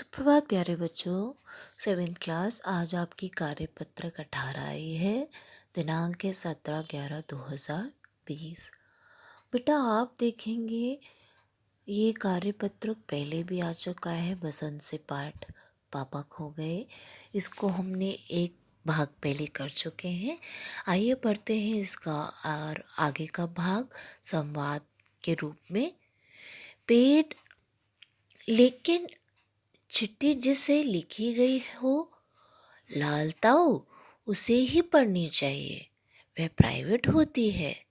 सुप्रभात प्यारे बच्चों। 7th क्लास आज आपकी कार्यपत्रक 18 आई है। दिनांक है 17/11/2020। बेटा आप देखेंगे ये कार्यपत्रक पहले भी आ चुका है। बसंत से पाठ पापा खो गए, इसको हमने एक भाग पहले कर चुके हैं। आइए पढ़ते हैं इसका और आगे का भाग संवाद के रूप में। पेड़ लेकिन चिट्ठी जिसे लिखी गई हो लाल ताऊ उसे ही पढ़नी चाहिए, वह प्राइवेट होती है।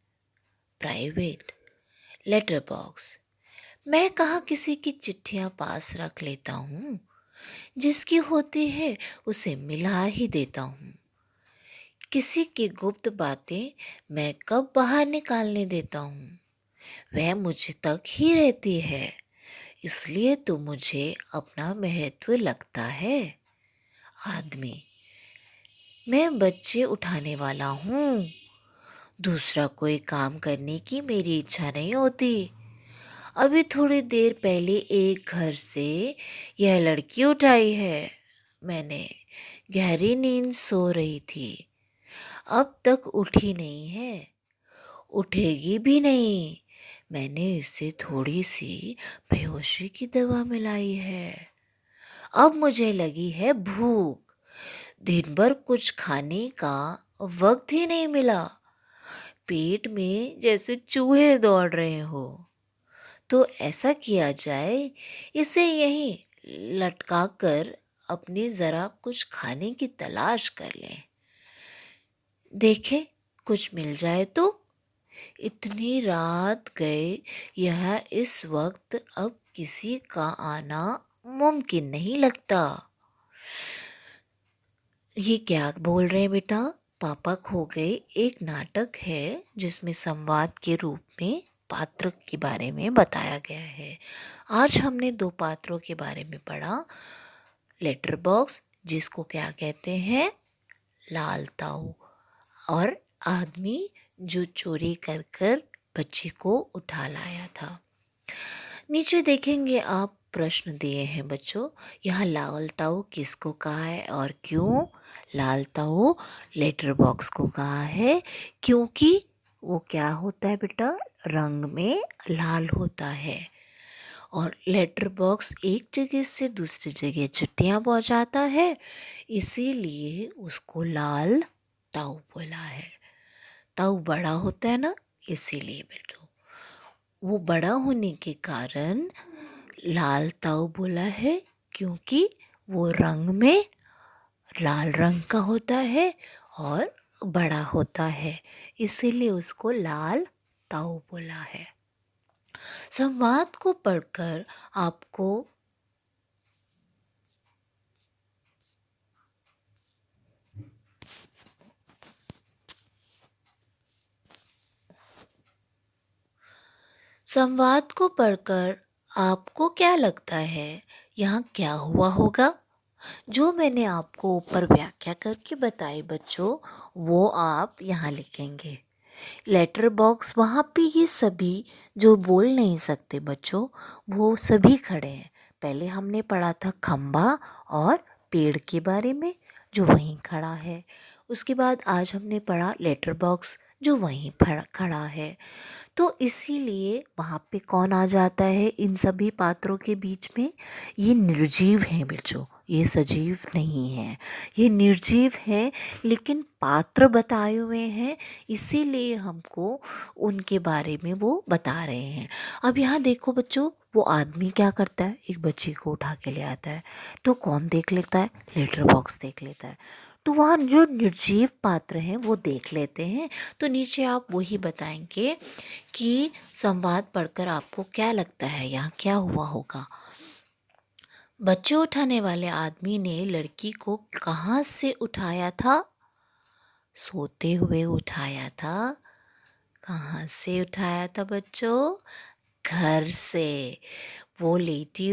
Private letter box. मैं कहाँ किसी की चिट्ठियाँ पास रख लेता हूँ, जिसकी होती है उसे मिला ही देता हूँ। किसी की गुप्त बातें मैं कब बाहर निकालने देता हूँ, वह मुझ तक ही रहती है, इसलिए तो मुझे अपना महत्व लगता है। आदमी। मैं बच्चे उठाने वाला हूँ, दूसरा कोई काम करने की मेरी इच्छा नहीं होती। अभी थोड़ी देर पहले एक घर से यह लड़की उठाई है। मैंने गहरी नींद सो रही थी, अब तक उठी नहीं है, उठेगी भी नहीं। मैंने इसे थोड़ी सी बेहोशी की दवा मिलाई है। अब मुझे लगी है भूख, दिन भर कुछ खाने का वक्त ही नहीं मिला। पेट में जैसे चूहे दौड़ रहे हो। तो ऐसा किया जाए, इसे यहीं लटका कर अपनी ज़रा कुछ खाने की तलाश कर लें, देखें कुछ मिल जाए तो। इतनी रात गए, यह इस वक्त अब किसी का आना मुमकिन नहीं लगता। ये क्या बोल रहे हैं बेटा? पापा खो गए एक नाटक है जिसमें संवाद के रूप में पात्र के बारे में बताया गया है। आज हमने दो पात्रों के बारे में पढ़ा। लेटर बॉक्स, जिसको क्या कहते हैं, लाल ताऊ, और आदमी जो चोरी कर कर बच्ची को उठा लाया था। नीचे देखेंगे आप प्रश्न दिए हैं बच्चों। यह लाल ताऊ किसको कहा है और क्यों? लाल ताऊ लेटर बॉक्स को कहा है क्योंकि वो क्या होता है बेटा, रंग में लाल होता है। और लेटर बॉक्स एक जगह से दूसरी जगह चिट्ठियाँ पहुँचाता है, इसीलिए उसको लाल ताऊ बोला है। ताऊ बड़ा होता है ना, इसीलिए बेटो वो बड़ा होने के कारण लाल ताऊ बोला है, क्योंकि वो रंग में लाल रंग का होता है और बड़ा होता है, इसीलिए उसको लाल ताऊ बोला है। संवाद को पढ़कर आपको संवाद को पढ़कर आपको क्या लगता है, यहाँ क्या हुआ होगा? जो मैंने आपको ऊपर व्याख्या करके बताई बच्चों, वो आप यहाँ लिखेंगे। लेटर बॉक्स, वहाँ पे ये सभी जो बोल नहीं सकते बच्चों, वो सभी खड़े हैं। पहले हमने पढ़ा था खंबा और पेड़ के बारे में जो वहीं खड़ा है। उसके बाद आज हमने पढ़ा लेटर बॉक्स जो वहीं खड़ा है। तो इसीलिए वहाँ पे कौन आ जाता है इन सभी पात्रों के बीच में? ये निर्जीव हैं बच्चों, ये सजीव नहीं है, ये निर्जीव है, लेकिन पात्र बताए हुए हैं, इसीलिए हमको उनके बारे में वो बता रहे हैं। अब यहाँ देखो बच्चों, वो आदमी क्या करता है, एक बच्ची को उठा के ले आता है, तो कौन देख लेता है? लेटर बॉक्स देख लेता है। तो वहाँ जो निर्जीव पात्र हैं वो देख लेते हैं। तो नीचे आप वही बताएंगे कि संवाद पढ़कर आपको क्या लगता है, यहाँ क्या हुआ होगा। बच्चे उठाने वाले आदमी ने लड़की को कहाँ से उठाया था? सोते हुए उठाया था। कहाँ से उठाया था बच्चों? घर से। वो लेटी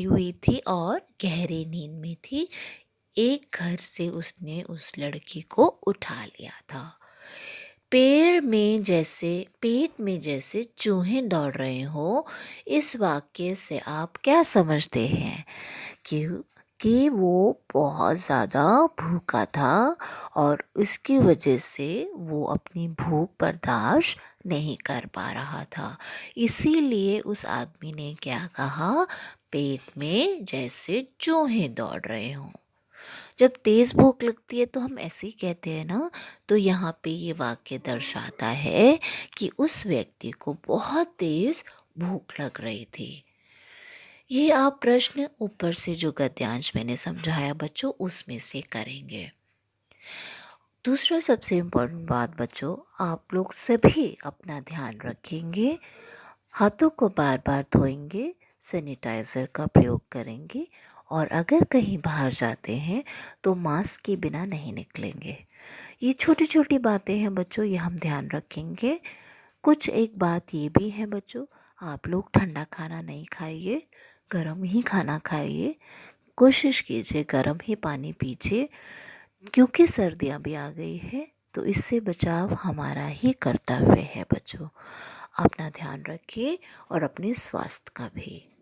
हुई थी और गहरी नींद में थी। एक घर से उसने उस लड़की को उठा लिया था। पेट में जैसे चूहे दौड़ रहे हो, इस वाक्य से आप क्या समझते हैं? कि कि वो बहुत ज़्यादा भूखा था और उसकी वजह से वो अपनी भूख बर्दाश्त नहीं कर पा रहा था। इसीलिए उस आदमी ने क्या कहा? पेट में जैसे चूहे दौड़ रहे हों। जब तेज़ भूख लगती है तो हम ऐसे ही कहते हैं ना। तो यहाँ पे ये वाक्य दर्शाता है कि उस व्यक्ति को बहुत तेज़ भूख लग रही थी। ये आप प्रश्न ऊपर से जो गद्यांश मैंने समझाया बच्चों, उसमें से करेंगे। दूसरा सबसे इम्पोर्टेंट बात बच्चों, आप लोग सभी अपना ध्यान रखेंगे, हाथों को बार बार धोएंगे, सैनिटाइज़र का प्रयोग करेंगे और अगर कहीं बाहर जाते हैं तो मास्क के बिना नहीं निकलेंगे। ये छोटी छोटी बातें हैं बच्चों, ये हम ध्यान रखेंगे। कुछ एक बात ये भी है बच्चों, आप लोग ठंडा खाना नहीं खाइए, गर्म ही खाना खाइए। कोशिश कीजिए गर्म ही पानी पीजिए, क्योंकि सर्दियाँ भी आ गई है तो इससे बचाव हमारा ही कर्तव्य है बच्चों। अपना ध्यान रखिए और अपने स्वास्थ्य का भी।